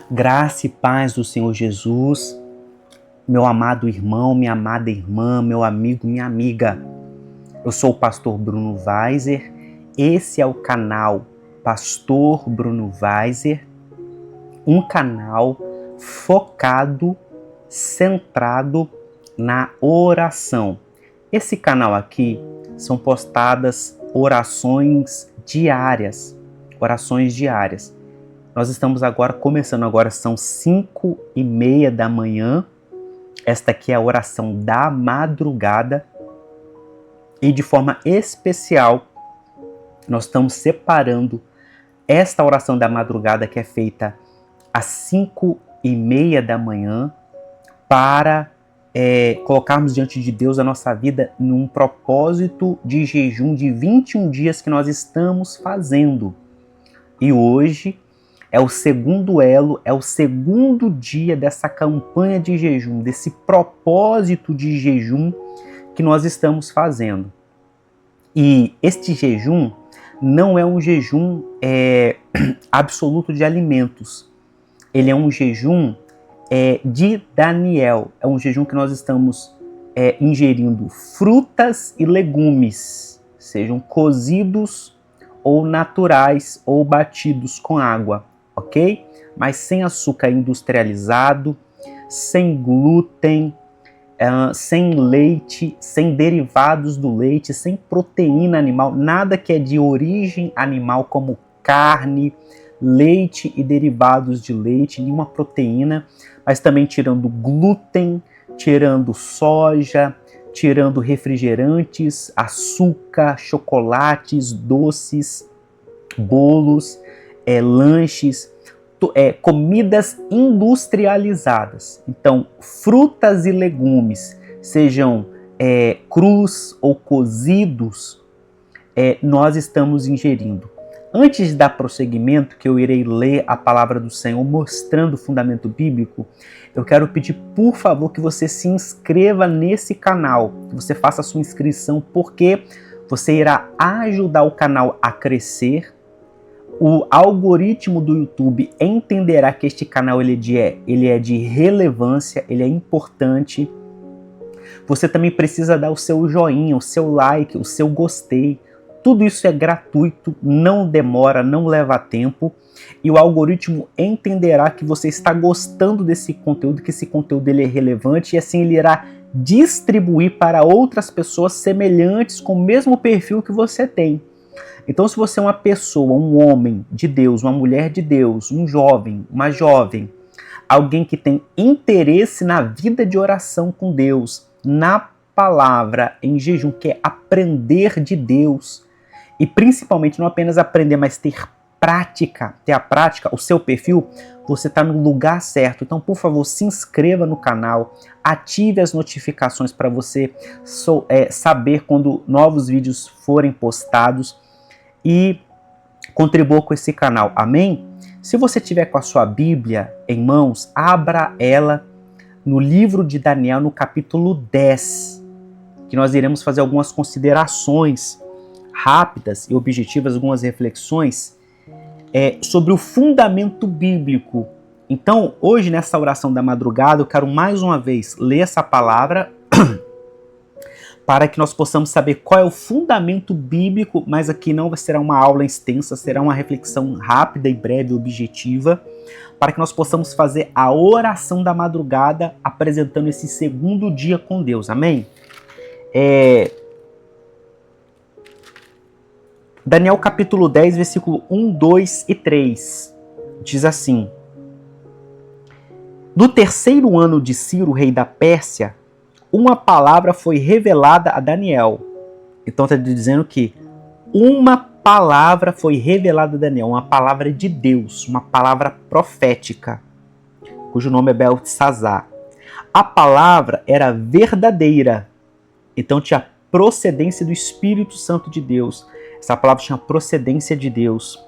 Graça e paz do Senhor Jesus, meu amado irmão, minha amada irmã, meu amigo, minha amiga. Eu sou o pastor Bruno Weiser, esse é o canal Pastor Bruno Weiser, um canal focado, centrado na oração. Esse canal aqui são postadas orações diárias. Nós estamos começando, são 5:30 da manhã. Esta aqui é a oração da madrugada. E de forma especial, nós estamos separando esta oração da madrugada que é feita às 5:30 da manhã para colocarmos diante de Deus a nossa vida num propósito de jejum de 21 dias que nós estamos fazendo. E hoje é o segundo elo, é o segundo dia dessa campanha de jejum, desse propósito de jejum que nós estamos fazendo. E este jejum não é um jejum absoluto de alimentos. Ele é um jejum de Daniel. É um jejum que nós estamos ingerindo frutas e legumes, sejam cozidos ou naturais ou batidos com água, ok? Mas sem açúcar industrializado, sem glúten, sem leite, sem derivados do leite, sem proteína animal, nada que é de origem animal como carne, leite e derivados de leite, nenhuma proteína, mas também tirando glúten, tirando soja, tirando refrigerantes, açúcar, chocolates, doces, bolos, lanches, comidas industrializadas. Então, frutas e legumes, sejam crus ou cozidos, nós estamos ingerindo. Antes de dar prosseguimento, que eu irei ler a palavra do Senhor mostrando o fundamento bíblico, eu quero pedir, por favor, que você se inscreva nesse canal, que você faça a sua inscrição, porque você irá ajudar o canal a crescer. O algoritmo do YouTube entenderá que este canal ele é de relevância, ele é importante. Você também precisa dar o seu joinha, o seu like, o seu gostei. Tudo isso é gratuito, não demora, não leva tempo. E o algoritmo entenderá que você está gostando desse conteúdo, que esse conteúdo ele é relevante, e assim ele irá distribuir para outras pessoas semelhantes com o mesmo perfil que você tem. Então, se você é uma pessoa, um homem de Deus, uma mulher de Deus, um jovem, uma jovem, alguém que tem interesse na vida de oração com Deus, na palavra, em jejum, quer aprender de Deus, e principalmente não apenas aprender, mas ter a prática, o seu perfil, você está no lugar certo. Então, por favor, se inscreva no canal, ative as notificações para você saber quando novos vídeos forem postados e contribua com esse canal, amém? Se você tiver com a sua Bíblia em mãos, abra ela no livro de Daniel, no capítulo 10, que nós iremos fazer algumas considerações rápidas e objetivas, algumas reflexões sobre o fundamento bíblico. Então, hoje nessa oração da madrugada, eu quero mais uma vez ler essa palavra para que nós possamos saber qual é o fundamento bíblico, mas aqui não será uma aula extensa, será uma reflexão rápida e breve, objetiva, para que nós possamos fazer a oração da madrugada apresentando esse segundo dia com Deus, amém? Daniel capítulo 10, versículo 1, 2 e 3, diz assim: No terceiro ano de Ciro, rei da Pérsia, uma palavra foi revelada a Daniel. Então está dizendo que uma palavra foi revelada a Daniel, uma palavra de Deus, uma palavra profética, cujo nome é Beltesazar. A palavra era verdadeira, então tinha procedência do Espírito Santo de Deus. Essa palavra tinha procedência de Deus.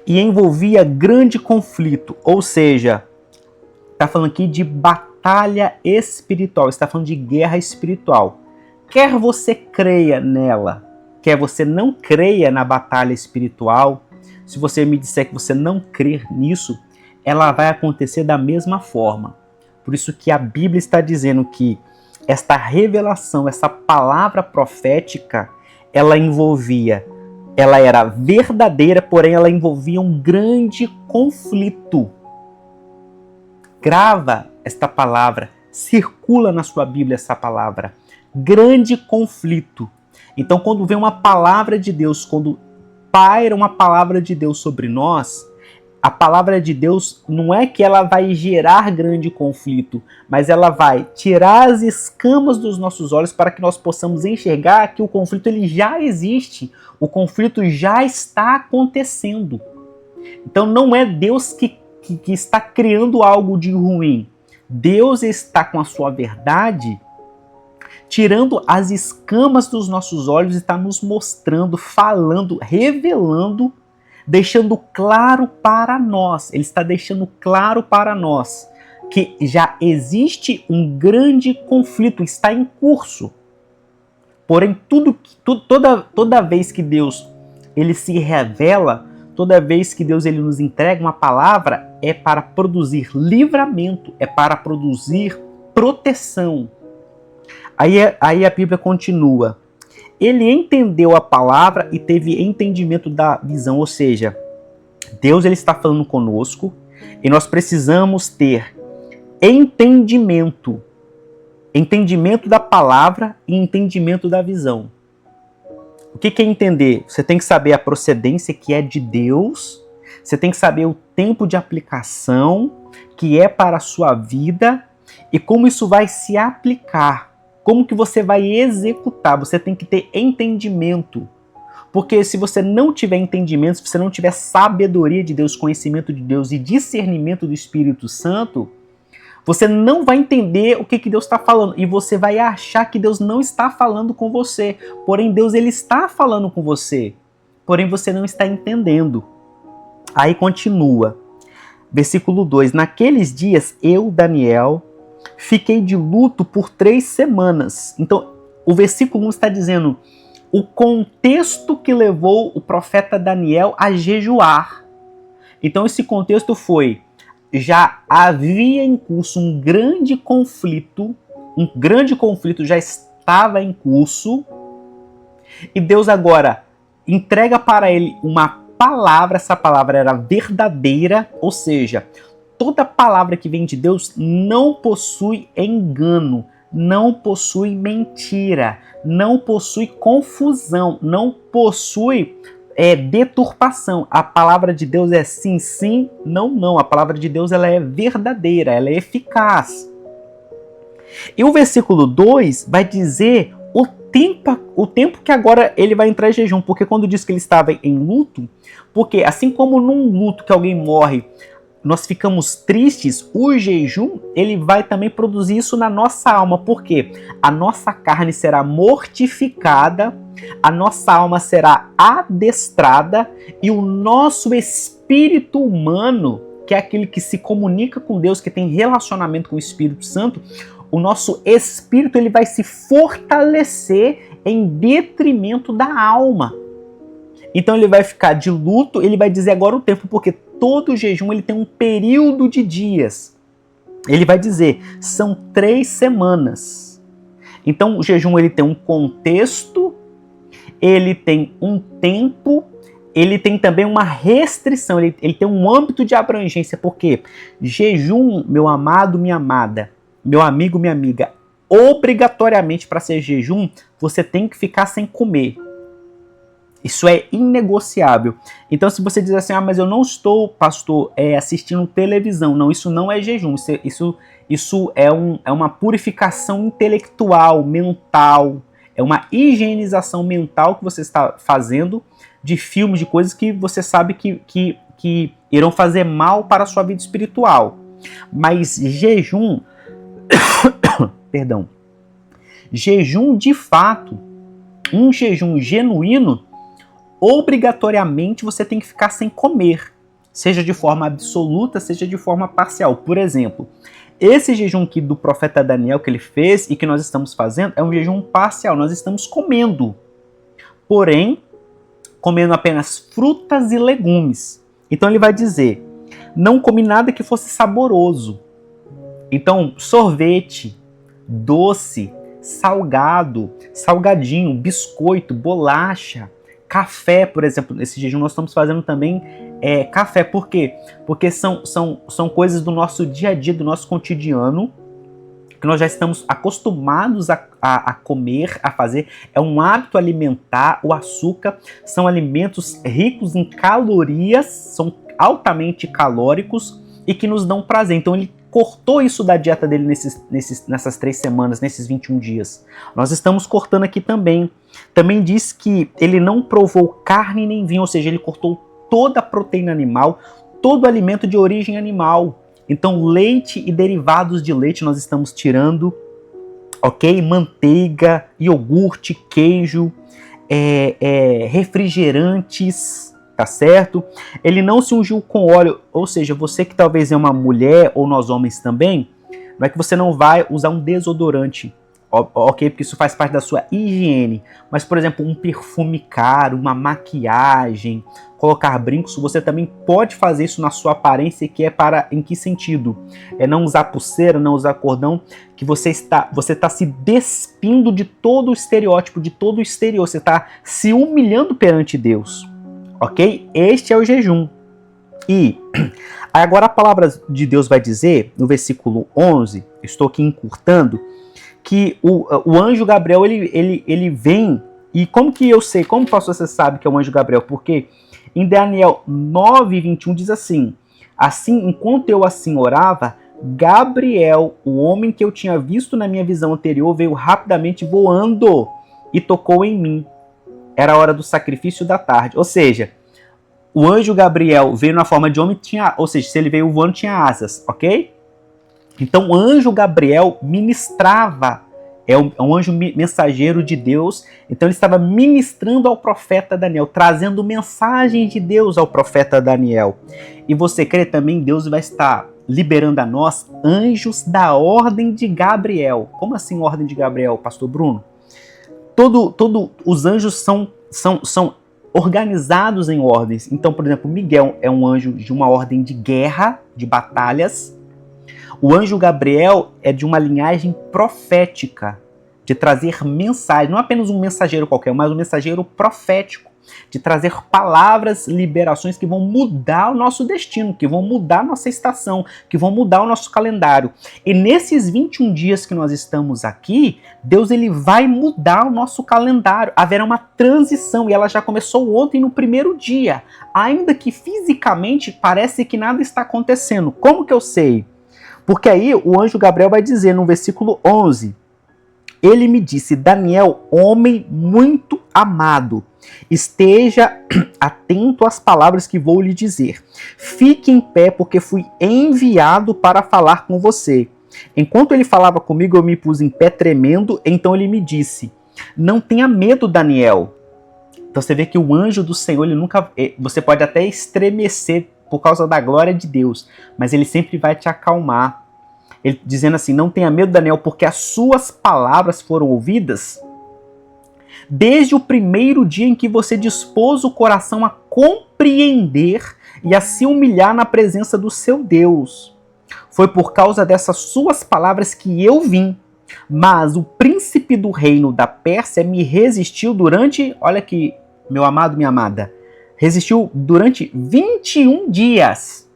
E envolvia grande conflito, ou seja, está falando aqui de batalha espiritual, está falando de guerra espiritual. Quer você creia nela, quer você não creia na batalha espiritual, se você me disser que você não crer nisso, ela vai acontecer da mesma forma. Por isso que a Bíblia está dizendo que esta revelação, essa palavra profética, ela era verdadeira, porém ela envolvia um grande conflito. Grava esta palavra, circula na sua Bíblia essa palavra. Grande conflito. Então, quando vem uma palavra de Deus, quando paira uma palavra de Deus sobre nós, a palavra de Deus não é que ela vai gerar grande conflito, mas ela vai tirar as escamas dos nossos olhos para que nós possamos enxergar que o conflito ele já existe, o conflito já está acontecendo. Então não é Deus que está criando algo de ruim. Deus está com a sua verdade tirando as escamas dos nossos olhos e está nos mostrando, falando, revelando, deixando claro para nós. Ele está deixando claro para nós que já existe um grande conflito, está em curso. Porém, toda vez que Deus ele se revela, toda vez que Deus ele nos entrega uma palavra, é para produzir livramento, é para produzir proteção. Aí a Bíblia continua. Ele entendeu a palavra e teve entendimento da visão, ou seja, Deus ele está falando conosco e nós precisamos ter entendimento da palavra e entendimento da visão. O que é entender? Você tem que saber a procedência que é de Deus, você tem que saber o tempo de aplicação que é para a sua vida e como isso vai se aplicar. Como que você vai executar? Você tem que ter entendimento. Porque se você não tiver entendimento, se você não tiver sabedoria de Deus, conhecimento de Deus e discernimento do Espírito Santo, você não vai entender o que Deus está falando. E você vai achar que Deus não está falando com você. Porém, Deus ele está falando com você. Porém, você não está entendendo. Aí continua. Versículo 2. Naqueles dias, eu, Daniel, fiquei de luto por 3 semanas. Então, o versículo 1 está dizendo o contexto que levou o profeta Daniel a jejuar. Então, esse contexto foi, já havia em curso um grande conflito já estava em curso, e Deus agora entrega para ele uma palavra, essa palavra era verdadeira, ou seja, toda palavra que vem de Deus não possui engano, não possui mentira, não possui confusão, não possui deturpação. A palavra de Deus é sim, sim, não, não. A palavra de Deus ela é verdadeira, ela é eficaz. E o versículo 2 vai dizer o tempo que agora ele vai entrar em jejum, porque quando diz que ele estava em luto, porque assim como num luto que alguém morre, nós ficamos tristes, o jejum ele vai também produzir isso na nossa alma, porque a nossa carne será mortificada, a nossa alma será adestrada e o nosso espírito humano, que é aquele que se comunica com Deus, que tem relacionamento com o Espírito Santo, o nosso espírito ele vai se fortalecer em detrimento da alma. Então ele vai ficar de luto, ele vai dizer agora o tempo, porque todo jejum ele tem um período de dias. Ele vai dizer, são 3 semanas. Então o jejum ele tem um contexto, ele tem um tempo, ele tem também uma restrição, ele tem um âmbito de abrangência, porque jejum, meu amado, minha amada, meu amigo, minha amiga, obrigatoriamente para ser jejum, você tem que ficar sem comer. Isso é inegociável. Então, se você diz assim, mas eu não estou, pastor, assistindo televisão. Não, isso não é jejum. Isso é uma purificação intelectual, mental. É uma higienização mental que você está fazendo de filmes, de coisas que você sabe que irão fazer mal para a sua vida espiritual. Mas jejum, perdão, jejum de fato, um jejum genuíno, obrigatoriamente você tem que ficar sem comer, seja de forma absoluta, seja de forma parcial. Por exemplo, esse jejum aqui do profeta Daniel que ele fez e que nós estamos fazendo é um jejum parcial, nós estamos comendo, porém, comendo apenas frutas e legumes. Então ele vai dizer, não comi nada que fosse saboroso. Então, sorvete, doce, salgado, salgadinho, biscoito, bolacha, café, por exemplo. Nesse jejum nós estamos fazendo também café. Por quê? Porque são coisas do nosso dia a dia, do nosso cotidiano, que nós já estamos acostumados a comer, a fazer. É um hábito alimentar. O açúcar são alimentos ricos em calorias, são altamente calóricos e que nos dão prazer. Então ele cortou isso da dieta dele nessas 3 semanas, nesses 21 dias. Nós estamos cortando aqui também. Também diz que ele não provou carne nem vinho, ou seja, ele cortou toda a proteína animal, todo alimento de origem animal. Então leite e derivados de leite nós estamos tirando, ok? Manteiga, iogurte, queijo, refrigerantes, tá certo? Ele não se ungiu com óleo, ou seja, você que talvez é uma mulher, ou nós homens também, não é que você não vai usar um desodorante, ok? Porque isso faz parte da sua higiene. Mas, por exemplo, um perfume caro, uma maquiagem, colocar brincos, você também pode fazer isso na sua aparência, que é para, em que sentido? É não usar pulseira, não usar cordão, que você está se despindo de todo o estereótipo, de todo o exterior, você está se humilhando perante Deus, ok? Este é o jejum. E agora a palavra de Deus vai dizer, no versículo 11, estou aqui encurtando, que o anjo Gabriel, ele vem, e como que eu sei, como pastor você sabe que é o anjo Gabriel? Porque em Daniel 9:21 diz assim, enquanto eu assim orava, Gabriel, o homem que eu tinha visto na minha visão anterior, veio rapidamente voando e tocou em mim. Era a hora do sacrifício da tarde. Ou seja, o anjo Gabriel veio na forma de homem, ou seja, se ele veio voando, tinha asas, ok? Então o anjo Gabriel ministrava, é um anjo mensageiro de Deus, então ele estava ministrando ao profeta Daniel, trazendo mensagem de Deus ao profeta Daniel. E você crê também, Deus vai estar liberando a nós anjos da ordem de Gabriel. Como assim ordem de Gabriel, pastor Bruno? Os anjos são organizados em ordens. Então, por exemplo, Miguel é um anjo de uma ordem de guerra, de batalhas. O anjo Gabriel é de uma linhagem profética, de trazer mensagem, não apenas um mensageiro qualquer, mas um mensageiro profético, de trazer palavras, liberações que vão mudar o nosso destino, que vão mudar a nossa estação, que vão mudar o nosso calendário. E nesses 21 dias que nós estamos aqui, Deus ele vai mudar o nosso calendário. Haverá uma transição e ela já começou ontem no primeiro dia, ainda que fisicamente parece que nada está acontecendo. Como que eu sei? Porque aí o anjo Gabriel vai dizer no versículo 11, ele me disse, Daniel, homem muito amado, esteja atento às palavras que vou lhe dizer. Fique em pé, porque fui enviado para falar com você. Enquanto ele falava comigo, eu me pus em pé tremendo, então ele me disse, não tenha medo, Daniel. Então você vê que o anjo do Senhor, ele nunca, você pode até estremecer por causa da glória de Deus, mas ele sempre vai te acalmar. Ele dizendo assim, não tenha medo, Daniel, porque as suas palavras foram ouvidas desde o primeiro dia em que você dispôs o coração a compreender e a se humilhar na presença do seu Deus. Foi por causa dessas suas palavras que eu vim, mas o príncipe do reino da Pérsia me resistiu durante, olha aqui, meu amado, minha amada, resistiu durante 21 dias.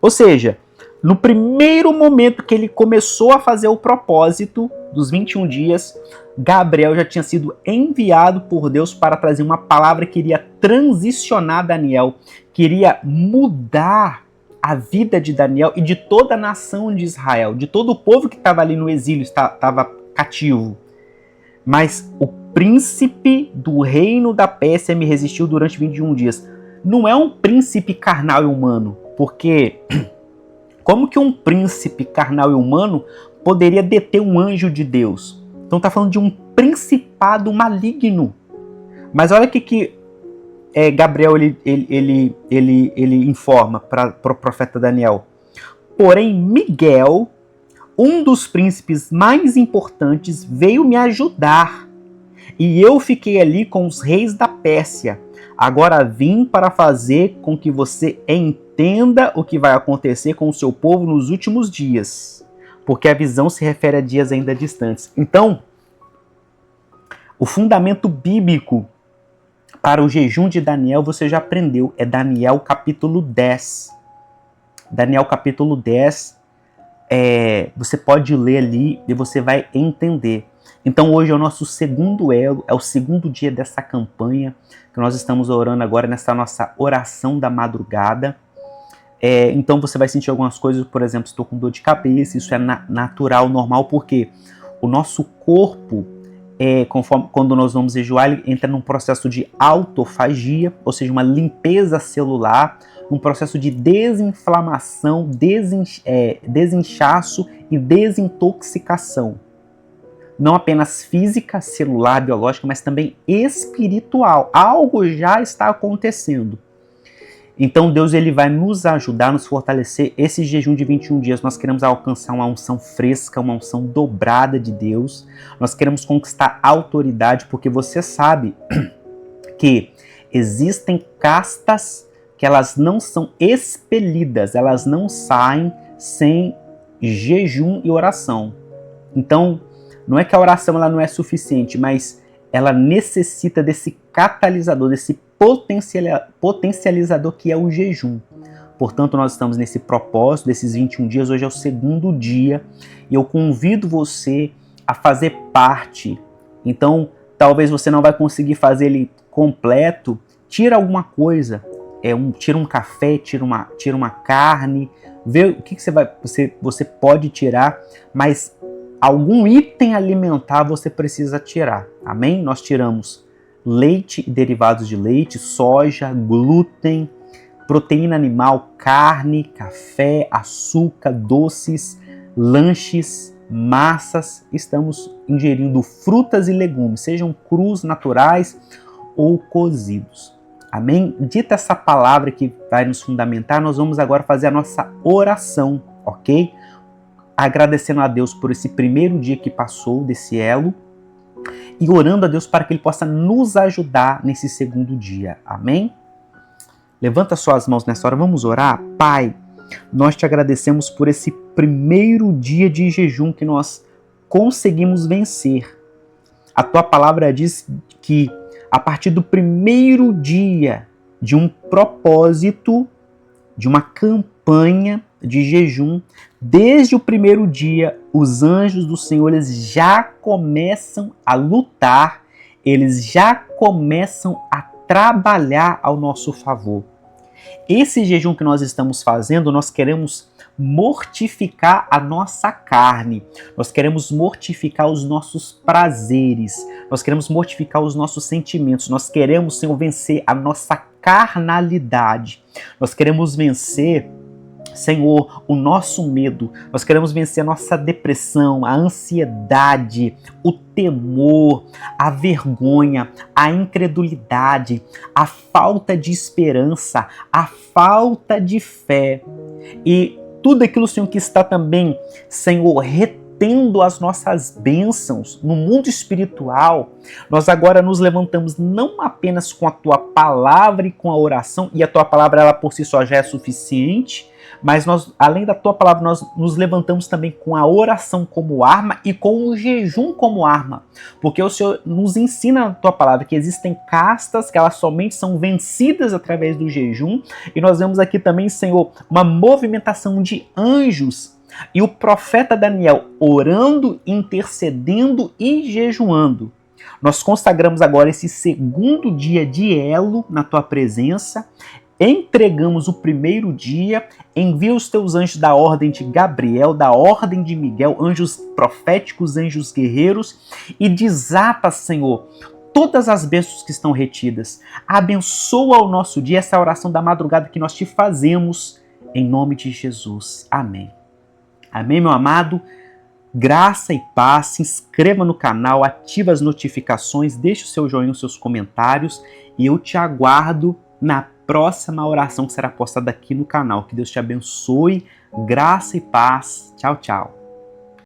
Ou seja, no primeiro momento que ele começou a fazer o propósito dos 21 dias, Gabriel já tinha sido enviado por Deus para trazer uma palavra que iria transicionar Daniel, que iria mudar a vida de Daniel e de toda a nação de Israel, de todo o povo que estava ali no exílio, estava cativo. Mas o príncipe do reino da Pérsia me resistiu durante 21 dias. Não é um príncipe carnal e humano, porque como que um príncipe carnal e humano poderia deter um anjo de Deus? Então está falando de um principado maligno. Mas olha o que Gabriel ele informa para o profeta Daniel. Porém, Miguel, um dos príncipes mais importantes, veio me ajudar. E eu fiquei ali com os reis da Pérsia, Agora vim para fazer com que você entenda o que vai acontecer com o seu povo nos últimos dias, porque a visão se refere a dias ainda distantes. Então, o fundamento bíblico para o jejum de Daniel você já aprendeu, é Daniel capítulo 10. Daniel capítulo 10, você pode ler ali e você vai entender. Então hoje é o nosso segundo elo, é o segundo dia dessa campanha, que nós estamos orando agora nessa nossa oração da madrugada. Então você vai sentir algumas coisas, por exemplo, estou com dor de cabeça, isso é natural, normal, porque o nosso corpo, conforme, quando nós vamos jejuar, ele entra num processo de autofagia, ou seja, uma limpeza celular, um processo de desinflamação, desinchaço e desintoxicação. Não apenas física, celular, biológica, mas também espiritual. Algo já está acontecendo. Então Deus ele vai nos ajudar, nos fortalecer. Esse jejum de 21 dias, nós queremos alcançar uma unção fresca, uma unção dobrada de Deus. Nós queremos conquistar autoridade, porque você sabe que existem castas que elas não são expelidas, elas não saem sem jejum e oração. Então, não é que a oração ela não é suficiente, mas ela necessita desse catalisador, desse potencializador que é o jejum. Portanto, nós estamos nesse propósito desses 21 dias, hoje é o segundo dia, e eu convido você a fazer parte. Então, talvez você não vai conseguir fazer ele completo, tira alguma coisa, tira um café, tira uma carne, vê o que você pode tirar, mas algum item alimentar você precisa tirar, amém? Nós tiramos leite e derivados de leite, soja, glúten, proteína animal, carne, café, açúcar, doces, lanches, massas. Estamos ingerindo frutas e legumes, sejam crus, naturais ou cozidos. Amém? Dita essa palavra que vai nos fundamentar, nós vamos agora fazer a nossa oração, ok? Agradecendo a Deus por esse primeiro dia que passou desse elo e orando a Deus para que Ele possa nos ajudar nesse segundo dia. Amém? Levanta suas mãos nessa hora, vamos orar? Pai, nós te agradecemos por esse primeiro dia de jejum que nós conseguimos vencer. A tua palavra diz que a partir do primeiro dia de um propósito, de uma campanha de jejum, desde o primeiro dia, os anjos do Senhor eles já começam a lutar, eles já começam a trabalhar ao nosso favor. Esse jejum que nós estamos fazendo, nós queremos mortificar a nossa carne, nós queremos mortificar os nossos prazeres, nós queremos mortificar os nossos sentimentos, nós queremos, Senhor, vencer a nossa carnalidade, nós queremos vencer, Senhor, o nosso medo, nós queremos vencer a nossa depressão, a ansiedade, o temor, a vergonha, a incredulidade, a falta de esperança, a falta de fé e tudo aquilo, Senhor, que está também, Senhor, retendo as nossas bênçãos no mundo espiritual. Nós agora nos levantamos não apenas com a Tua palavra e com a oração, e a Tua palavra ela por si só já é suficiente, mas nós, além da Tua palavra, nós nos levantamos também com a oração como arma e com o jejum como arma. Porque o Senhor nos ensina na Tua palavra que existem castas que elas somente são vencidas através do jejum. E nós vemos aqui também, Senhor, uma movimentação de anjos. E o profeta Daniel orando, intercedendo e jejuando. Nós consagramos agora esse segundo dia de elo na Tua presença. Entregamos o primeiro dia, envia os teus anjos da ordem de Gabriel, da ordem de Miguel, anjos proféticos, anjos guerreiros, e desata, Senhor, todas as bênçãos que estão retidas. Abençoa o nosso dia, essa oração da madrugada que nós te fazemos, em nome de Jesus. Amém. Amém, meu amado? Graça e paz, se inscreva no canal, ative as notificações, deixe o seu joinha, os seus comentários, e eu te aguardo na próxima oração que será postada aqui no canal. Que Deus te abençoe, graça e paz. Tchau, tchau.